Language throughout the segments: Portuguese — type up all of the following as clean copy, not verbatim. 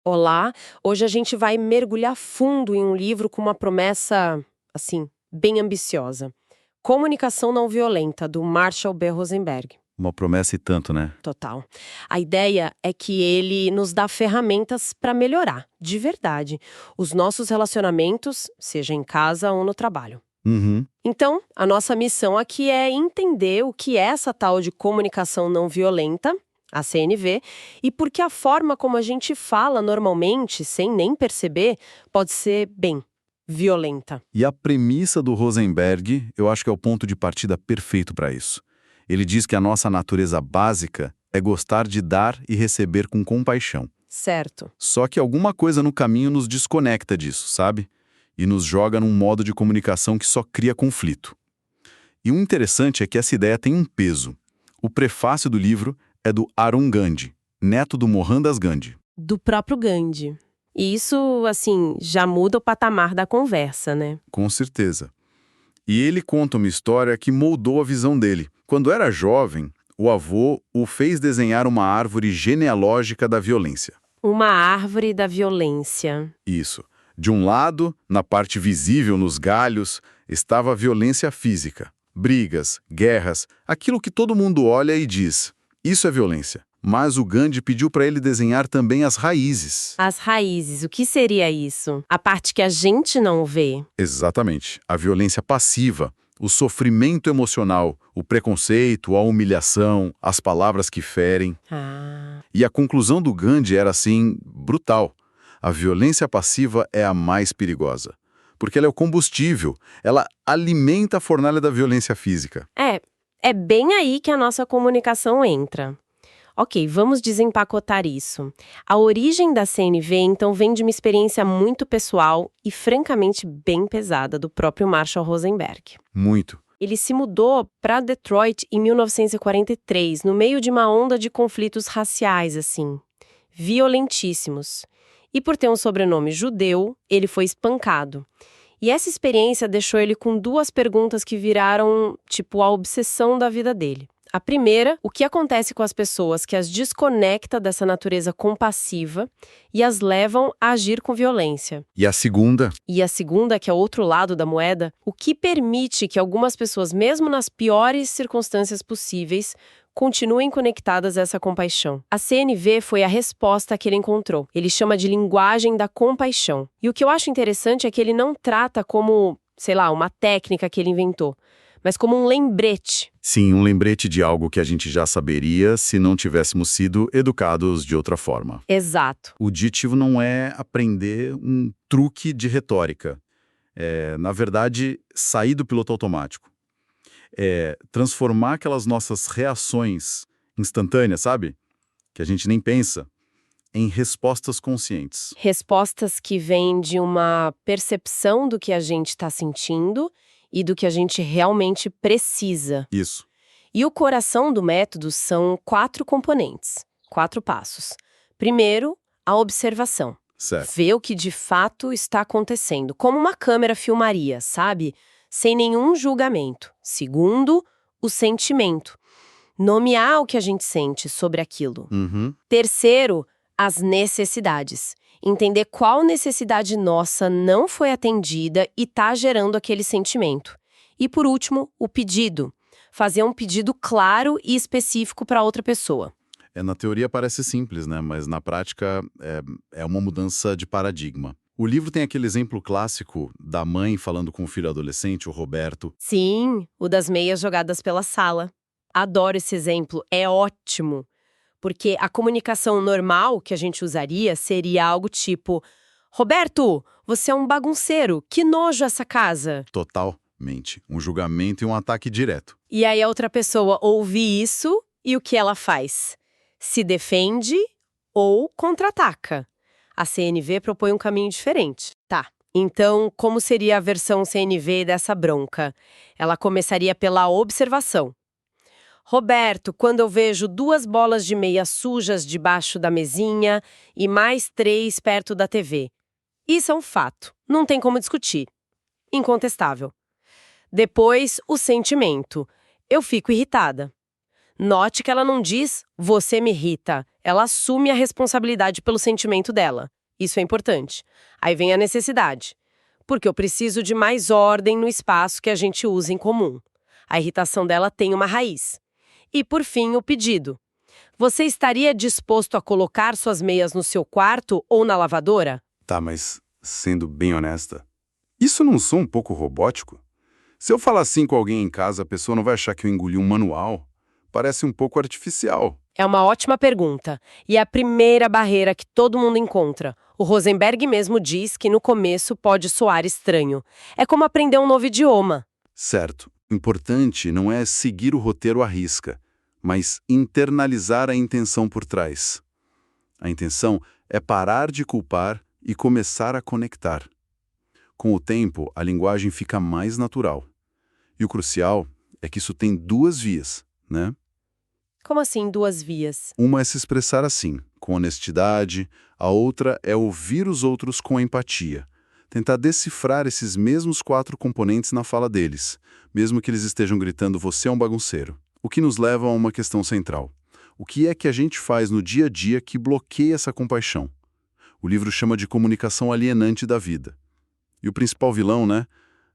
Olá, hoje a gente vai mergulhar fundo em um livro com uma promessa, assim, bem ambiciosa. Comunicação Não Violenta, do Marshall B. Rosenberg. Uma promessa e tanto, né? Total. A ideia é que ele nos dá ferramentas para melhorar, de verdade, os nossos relacionamentos, seja em casa ou no trabalho. Uhum. Então, a nossa missão aqui é entender o que é essa tal de comunicação não violenta, a CNV, e por que a forma como a gente fala normalmente, sem nem perceber, pode ser, bem, violenta. E a premissa do Rosenberg, eu acho que é o ponto de partida perfeito para isso. Ele diz que a nossa natureza básica é gostar de dar e receber com compaixão. Certo. Só que alguma coisa no caminho nos desconecta disso, sabe? E nos joga num modo de comunicação que só cria conflito. E o interessante é que essa ideia tem um peso. O prefácio do livro é do Arun Gandhi, neto do Mohandas Gandhi. Do próprio Gandhi. E isso, assim, já muda o patamar da conversa, né? Com certeza. E ele conta uma história que moldou a visão dele. Quando era jovem, o avô o fez desenhar uma árvore genealógica da violência. Uma árvore da violência. Isso. De um lado, na parte visível nos galhos, estava a violência física. Brigas, guerras, aquilo que todo mundo olha e diz, isso é violência. Mas o Gandhi pediu para ele desenhar também as raízes. As raízes, o que seria isso? A parte que a gente não vê. Exatamente. A violência passiva, o sofrimento emocional, o preconceito, a humilhação, as palavras que ferem. Ah. E a conclusão do Gandhi era, assim, brutal. A violência passiva é a mais perigosa. Porque ela é o combustível, ela alimenta a fornalha da violência física. É bem aí que a nossa comunicação entra. Ok, vamos desempacotar isso. A origem da CNV, então, vem de uma experiência muito pessoal e, francamente, bem pesada do próprio Marshall Rosenberg. Muito. Ele se mudou para Detroit em 1943, no meio de uma onda de conflitos raciais, assim, violentíssimos. E por ter um sobrenome judeu, ele foi espancado. E essa experiência deixou ele com duas perguntas que viraram, tipo, a obsessão da vida dele. A primeira, o que acontece com as pessoas que as desconecta dessa natureza compassiva e as levam a agir com violência? E a segunda? E a segunda, que é o outro lado da moeda, o que permite que algumas pessoas, mesmo nas piores circunstâncias possíveis, continuem conectadas a essa compaixão. A CNV foi a resposta que ele encontrou. Ele chama de linguagem da compaixão. E o que eu acho interessante é que ele não trata como, sei lá, uma técnica que ele inventou, mas como um lembrete. Sim, um lembrete de algo que a gente já saberia se não tivéssemos sido educados de outra forma. Exato. O objetivo não é aprender um truque de retórica. É, na verdade, sair do piloto automático. É transformar aquelas nossas reações instantâneas, sabe? Que a gente nem pensa, em respostas conscientes. Respostas que vêm de uma percepção do que a gente está sentindo e do que a gente realmente precisa. Isso. E o coração do método são 4 componentes, 4 passos. Primeiro, a observação. Certo. Ver o que de fato está acontecendo, como uma câmera filmaria, sabe? Sem nenhum julgamento. Segundo, o sentimento. Nomear o que a gente sente sobre aquilo. Uhum. Terceiro, as necessidades. Entender qual necessidade nossa não foi atendida e está gerando aquele sentimento. E por último, o pedido. Fazer um pedido claro e específico para outra pessoa. Na teoria parece simples, né? Mas na prática é uma mudança de paradigma. O livro tem aquele exemplo clássico da mãe falando com o filho adolescente, o Roberto. Sim, o das meias jogadas pela sala. Adoro esse exemplo, é ótimo. Porque a comunicação normal que a gente usaria seria algo tipo: Roberto, você é um bagunceiro, que nojo essa casa. Totalmente. Um julgamento e um ataque direto. E aí a outra pessoa ouve isso e o que ela faz? Se defende ou contra-ataca. A CNV propõe um caminho diferente. Tá. Então, como seria a versão CNV dessa bronca? Ela começaria pela observação. Roberto, quando eu vejo 2 bolas de meia sujas debaixo da mesinha e mais 3 perto da TV. Isso é um fato, não tem como discutir. Incontestável. Depois, o sentimento. Eu fico irritada. Note que ela não diz, você me irrita. Ela assume a responsabilidade pelo sentimento dela. Isso é importante. Aí vem a necessidade. Porque eu preciso de mais ordem no espaço que a gente usa em comum. A irritação dela tem uma raiz. E, por fim, o pedido. Você estaria disposto a colocar suas meias no seu quarto ou na lavadora? Tá, mas sendo bem honesta, isso não sou um pouco robótico? Se eu falar assim com alguém em casa, a pessoa não vai achar que eu engoli um manual? Parece um pouco artificial. É uma ótima pergunta. E é a primeira barreira que todo mundo encontra. O Rosenberg mesmo diz que no começo pode soar estranho. É como aprender um novo idioma. Certo. Importante não é seguir o roteiro à risca, mas internalizar a intenção por trás. A intenção é parar de culpar e começar a conectar. Com o tempo, a linguagem fica mais natural. E o crucial é que isso tem duas vias, né? Como assim, duas vias? Uma é se expressar assim, com honestidade, a outra é ouvir os outros com empatia. Tentar decifrar esses mesmos 4 componentes na fala deles, mesmo que eles estejam gritando "você é um bagunceiro". O que nos leva a uma questão central. O que é que a gente faz no dia a dia que bloqueia essa compaixão? O livro chama de comunicação alienante da vida. E o principal vilão, né,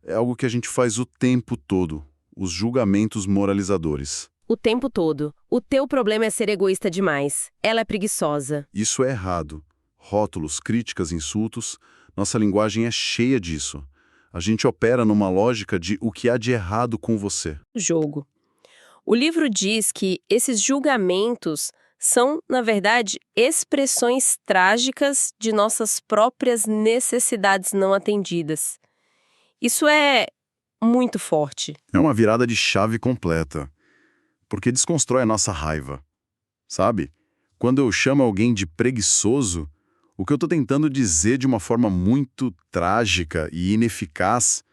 é algo que a gente faz o tempo todo, os julgamentos moralizadores. O tempo todo. O teu problema é ser egoísta demais. Ela é preguiçosa. Isso é errado. Rótulos, críticas, insultos, nossa linguagem é cheia disso. A gente opera numa lógica de o que há de errado com você. Jogo. O livro diz que esses julgamentos são, na verdade, expressões trágicas de nossas próprias necessidades não atendidas. Isso é muito forte. É uma virada de chave completa, porque desconstrói a nossa raiva. Sabe? Quando eu chamo alguém de preguiçoso, o que eu estou tentando dizer de uma forma muito trágica e ineficaz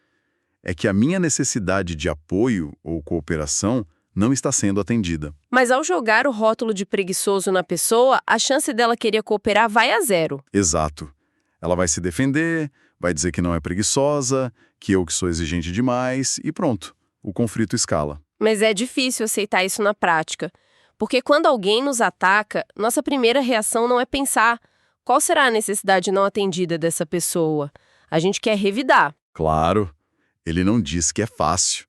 é que a minha necessidade de apoio ou cooperação não está sendo atendida. Mas ao jogar o rótulo de preguiçoso na pessoa, a chance dela querer cooperar vai a zero. Exato. Ela vai se defender, vai dizer que não é preguiçosa, que eu que sou exigente demais e pronto. O conflito escala. Mas é difícil aceitar isso na prática. Porque quando alguém nos ataca, nossa primeira reação não é pensar qual será a necessidade não atendida dessa pessoa. A gente quer revidar. Claro, ele não diz que é fácil.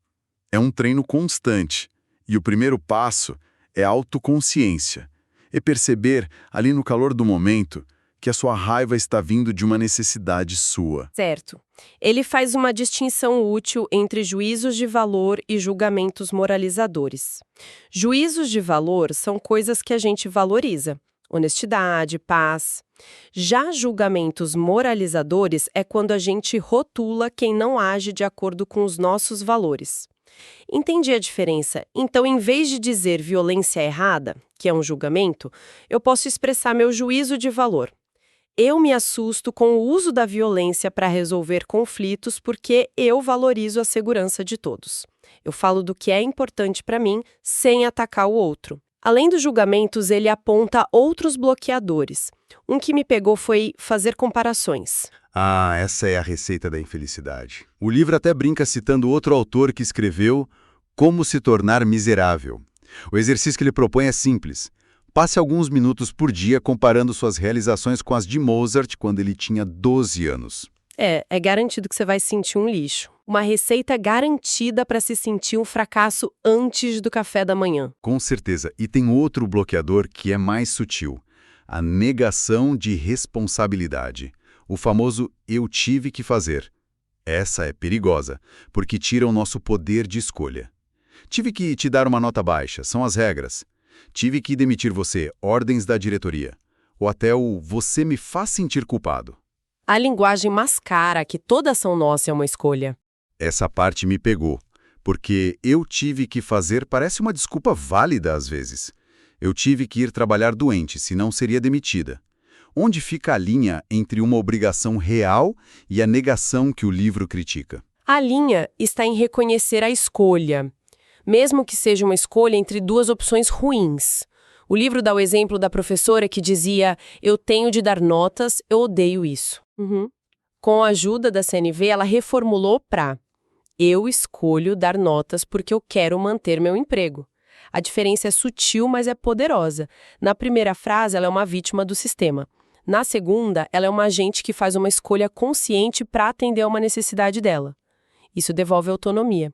É um treino constante. E o primeiro passo é a autoconsciência. É perceber, ali no calor do momento, que a sua raiva está vindo de uma necessidade sua. Certo. Ele faz uma distinção útil entre juízos de valor e julgamentos moralizadores. Juízos de valor são coisas que a gente valoriza. Honestidade, paz. Já julgamentos moralizadores é quando a gente rotula quem não age de acordo com os nossos valores. Entendi a diferença. Então, em vez de dizer violência errada, que é um julgamento, eu posso expressar meu juízo de valor. Eu me assusto com o uso da violência para resolver conflitos porque eu valorizo a segurança de todos. Eu falo do que é importante para mim sem atacar o outro. Além dos julgamentos, ele aponta outros bloqueadores. Um que me pegou foi fazer comparações. Ah, essa é a receita da infelicidade. O livro até brinca citando outro autor que escreveu Como se tornar miserável. O exercício que ele propõe é simples. Passe alguns minutos por dia comparando suas realizações com as de Mozart quando ele tinha 12 anos. É garantido que você vai sentir um lixo. Uma receita garantida para se sentir um fracasso antes do café da manhã. Com certeza. E tem outro bloqueador que é mais sutil. A negação de responsabilidade. O famoso eu tive que fazer. Essa é perigosa, porque tira o nosso poder de escolha. Tive que te dar uma nota baixa, são as regras. Tive que demitir você, ordens da diretoria. Ou até o você me faz sentir culpado. A linguagem mascara que toda ação nossa é uma escolha. Essa parte me pegou, porque eu tive que fazer parece uma desculpa válida às vezes. Eu tive que ir trabalhar doente, senão seria demitida. Onde fica a linha entre uma obrigação real e a negação que o livro critica? A linha está em reconhecer a escolha, mesmo que seja uma escolha entre duas opções ruins. O livro dá o exemplo da professora que dizia, eu tenho de dar notas, eu odeio isso. Com a ajuda da CNV, ela reformulou para, eu escolho dar notas porque eu quero manter meu emprego. A diferença é sutil, mas é poderosa. Na primeira frase, ela é uma vítima do sistema. Na segunda, ela é uma agente que faz uma escolha consciente para atender a uma necessidade dela. Isso devolve autonomia.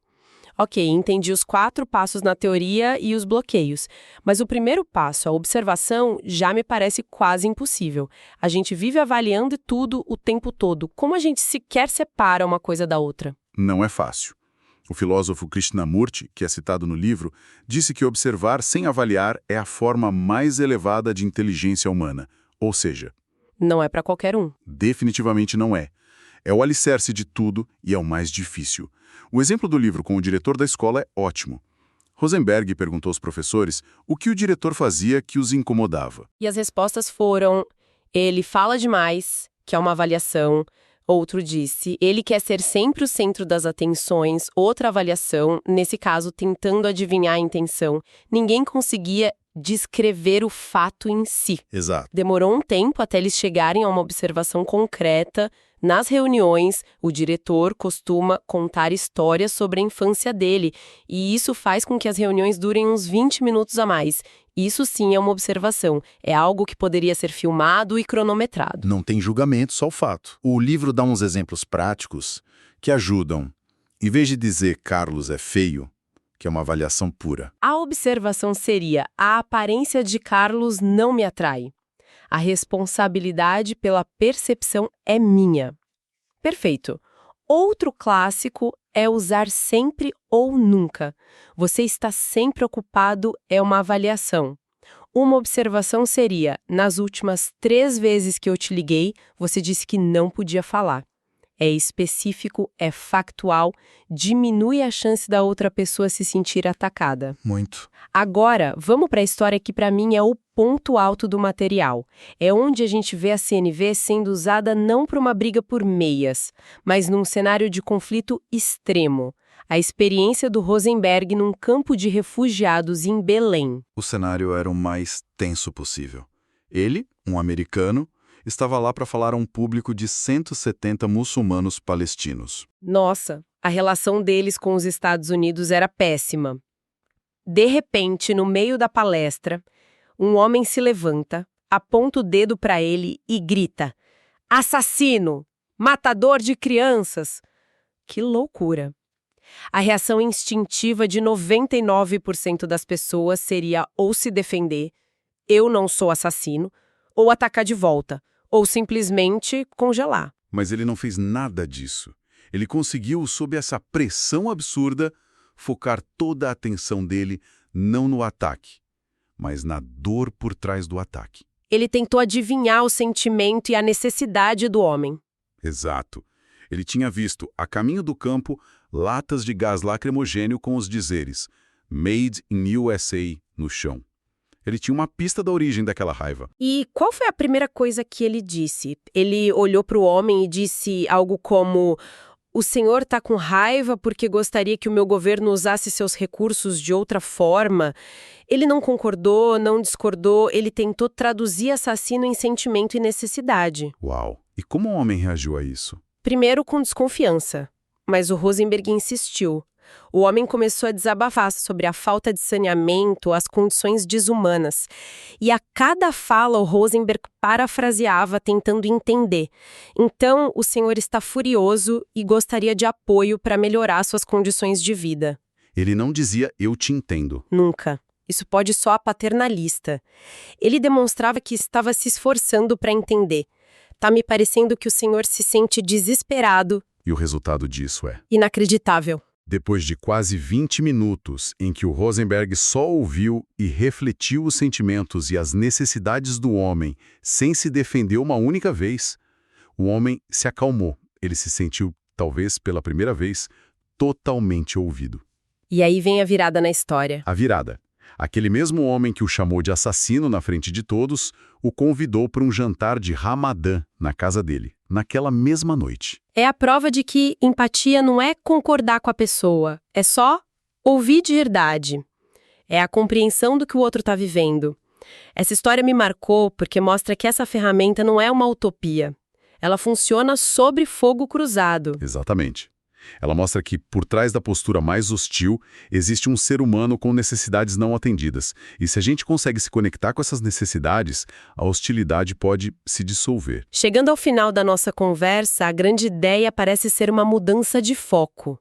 Ok, entendi os 4 passos na teoria e os bloqueios. Mas o primeiro passo, a observação, já me parece quase impossível. A gente vive avaliando tudo o tempo todo. Como a gente sequer separa uma coisa da outra? Não é fácil. O filósofo Krishnamurti, que é citado no livro, disse que observar sem avaliar é a forma mais elevada de inteligência humana. Ou seja, Não é para qualquer um. definitivamente não é. É o alicerce de tudo e é o mais difícil. O exemplo do livro com o diretor da escola é ótimo. Rosenberg perguntou aos professores o que o diretor fazia que os incomodava. E as respostas foram: ele fala demais, que é uma avaliação. Outro disse: ele quer ser sempre o centro das atenções. Outra avaliação, nesse caso, tentando adivinhar a intenção. Ninguém conseguia descrever o fato em si. Exato. Demorou um tempo até eles chegarem a uma observação concreta. Nas reuniões, o diretor costuma contar histórias sobre a infância dele, e isso faz com que as reuniões durem uns 20 minutos a mais. Isso sim é uma observação. É algo que poderia ser filmado e cronometrado. Não tem julgamento, só o fato. O livro dá uns exemplos práticos que ajudam. Em vez de dizer Carlos é feio, que é uma avaliação pura. A observação seria: a aparência de Carlos não me atrai. A responsabilidade pela percepção é minha. Perfeito. Outro clássico é usar sempre ou nunca. Você está sempre ocupado é uma avaliação. Uma observação seria: nas últimas 3 vezes que eu te liguei, você disse que não podia falar. É específico, é factual, diminui a chance da outra pessoa se sentir atacada. Muito. Agora, vamos para a história que para mim é o ponto alto do material. É onde a gente vê a CNV sendo usada não para uma briga por meias, mas num cenário de conflito extremo. A experiência do Rosenberg num campo de refugiados em Belém. O cenário era o mais tenso possível. Ele, um americano, estava lá para falar a um público de 170 muçulmanos palestinos. Nossa, a relação deles com os Estados Unidos era péssima. De repente, no meio da palestra, um homem se levanta, aponta o dedo para ele e grita: assassino! Matador de crianças! Que loucura! A reação instintiva de 99% das pessoas seria ou se defender, eu não sou assassino, ou atacar de volta, ou simplesmente congelar. Mas ele não fez nada disso. Ele conseguiu, sob essa pressão absurda, focar toda a atenção dele não no ataque, mas na dor por trás do ataque. Ele tentou adivinhar o sentimento e a necessidade do homem. Exato. Ele tinha visto, a caminho do campo, latas de gás lacrimogênio com os dizeres Made in USA no chão. Ele tinha uma pista da origem daquela raiva. E qual foi a primeira coisa que ele disse? Ele olhou para o homem e disse algo como: o senhor está com raiva porque gostaria que o meu governo usasse seus recursos de outra forma? Ele não concordou, não discordou, ele tentou traduzir assassino em sentimento e necessidade. Uau! E como o homem reagiu a isso? Primeiro com desconfiança, mas o Rosenberg insistiu. O homem começou a desabafar sobre a falta de saneamento, as condições desumanas. E a cada fala o Rosenberg parafraseava, tentando entender. Então, o senhor está furioso e gostaria de apoio para melhorar suas condições de vida. Ele não dizia, eu te entendo. Nunca. Isso pode soar paternalista. Ele demonstrava que estava se esforçando para entender. Tá me parecendo que o senhor se sente desesperado. E o resultado disso é... inacreditável. Depois de quase 20 minutos em que o Rosenberg só ouviu e refletiu os sentimentos e as necessidades do homem sem se defender uma única vez, o homem se acalmou. Ele se sentiu, talvez pela primeira vez, totalmente ouvido. E aí vem a virada na história. A virada. Aquele mesmo homem que o chamou de assassino na frente de todos, o convidou para um jantar de Ramadã na casa dele, naquela mesma noite. É a prova de que empatia não é concordar com a pessoa, é só ouvir de verdade. É a compreensão do que o outro está vivendo. Essa história me marcou porque mostra que essa ferramenta não é uma utopia. Ela funciona sobre fogo cruzado. Exatamente. Ela mostra que, por trás da postura mais hostil, existe um ser humano com necessidades não atendidas. E se a gente consegue se conectar com essas necessidades, a hostilidade pode se dissolver. Chegando ao final da nossa conversa, a grande ideia parece ser uma mudança de foco.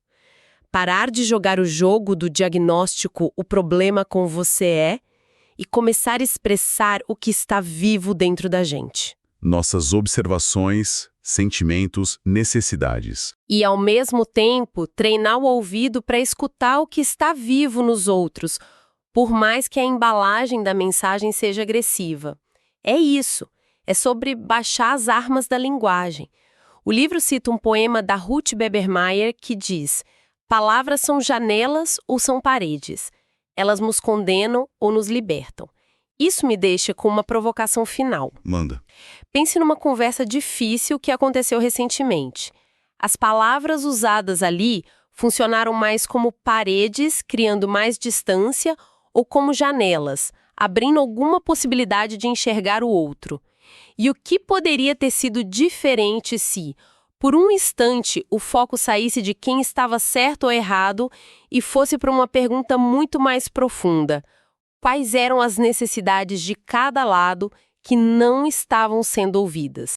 Parar de jogar o jogo do diagnóstico "o problema com você é" e começar a expressar o que está vivo dentro da gente. Nossas observações, sentimentos, necessidades. E, ao mesmo tempo, treinar o ouvido para escutar o que está vivo nos outros, por mais que a embalagem da mensagem seja agressiva. É isso. É sobre baixar as armas da linguagem. O livro cita um poema da Ruth Bebermeier que diz: "Palavras são janelas ou são paredes. Elas nos condenam ou nos libertam." Isso me deixa com uma provocação final. Manda. Pense numa conversa difícil que aconteceu recentemente. As palavras usadas ali funcionaram mais como paredes, criando mais distância, ou como janelas, abrindo alguma possibilidade de enxergar o outro. E o que poderia ter sido diferente se, por um instante, o foco saísse de quem estava certo ou errado e fosse para uma pergunta muito mais profunda: quais eram as necessidades de cada lado que não estavam sendo ouvidas?